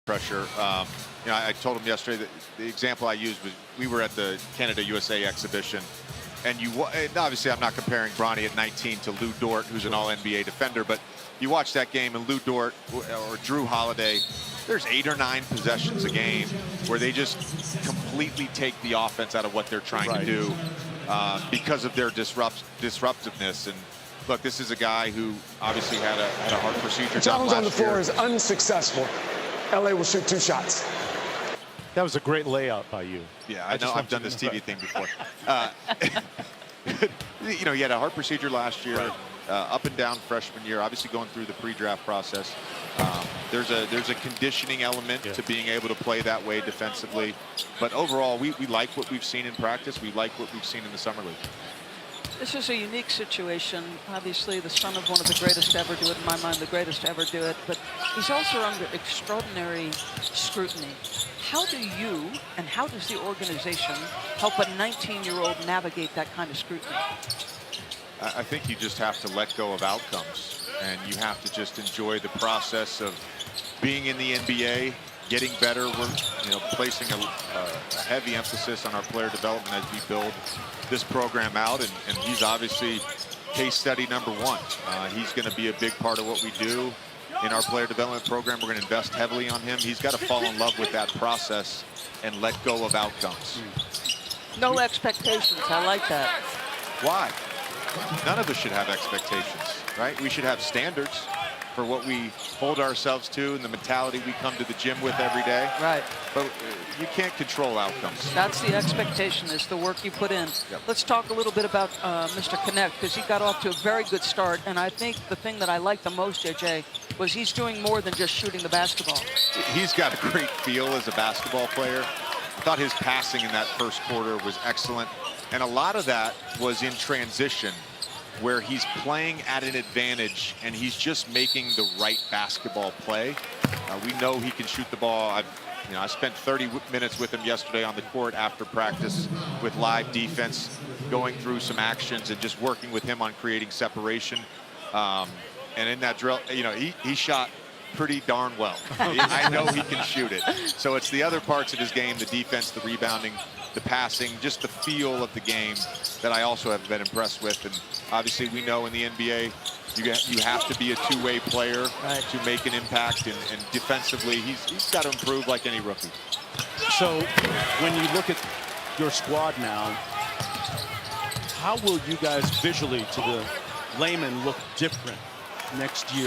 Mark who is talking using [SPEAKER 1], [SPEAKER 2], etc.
[SPEAKER 1] pressure. I told him yesterday that the example I used was we were at the Canada-USA exhibition, and and obviously I'm not comparing Bronny at 19 to Lou Dort, who's an all-NBA defender, but you watch that game and Lou Dort or Drew Holiday, there's 8 or 9 possessions a game where they just completely take the offense out of what they're trying to do because of their disruptiveness. And look, this is a guy who obviously had a heart procedure.
[SPEAKER 2] The challenge on the floor is unsuccessful. LA will shoot 2 shots.
[SPEAKER 3] That was a great layout by you.
[SPEAKER 1] Yeah, I know. I've done this TV thing before. He had a heart procedure last year,
[SPEAKER 3] right.
[SPEAKER 1] Up and down freshman year, obviously going through the pre-draft process. There's a conditioning element to being able to play that way defensively. But overall, we like what we've seen in practice. We like what we've seen in the summer league.
[SPEAKER 4] This is a unique situation. Obviously, the son of one of the greatest to ever do it, in my mind, the greatest to ever do it. But he's also under extraordinary scrutiny. How do you and how does the organization help a 19-year-old navigate that kind of scrutiny?
[SPEAKER 1] I think you just have to let go of outcomes, and you have to just enjoy the process of being in the NBA, getting better. We're placing a heavy emphasis on our player development as we build this program out, and he's obviously case study number 1. He's going to be a big part of what we do in our player development program. We're going to invest heavily on him. He's got to fall in love with that process and let go of outcomes.
[SPEAKER 4] No expectations. I like that.
[SPEAKER 1] Why? None of us should have expectations, right? We should have standards for what we hold ourselves to and the mentality we come to the gym with every day.
[SPEAKER 4] Right.
[SPEAKER 1] But you can't control outcomes.
[SPEAKER 4] That's the expectation, is the work you put in.
[SPEAKER 1] Yep.
[SPEAKER 4] Let's talk a little bit about Mr. Connect, because he got off to a very good start. And I think the thing that I like the most, JJ, was he's doing more than just shooting the basketball.
[SPEAKER 1] He's got a great feel as a basketball player. I thought his passing in that first quarter was excellent. And a lot of that was in transition, where he's playing at an advantage and he's just making the right basketball play. We know he can shoot the ball. I spent 30 minutes with him yesterday on the court after practice with live defense, going through some actions and just working with him on creating separation. And in that drill, he shot pretty darn well. I know he can shoot it. So it's the other parts of his game, the defense, the rebounding, the passing, just the feel of the game that I also have been impressed with. And obviously we know in the NBA, you have to be a two-way player to make an impact. And defensively, he's got to improve like any rookie.
[SPEAKER 3] So when you look at your squad now, how will you guys visually, to the layman, look different next year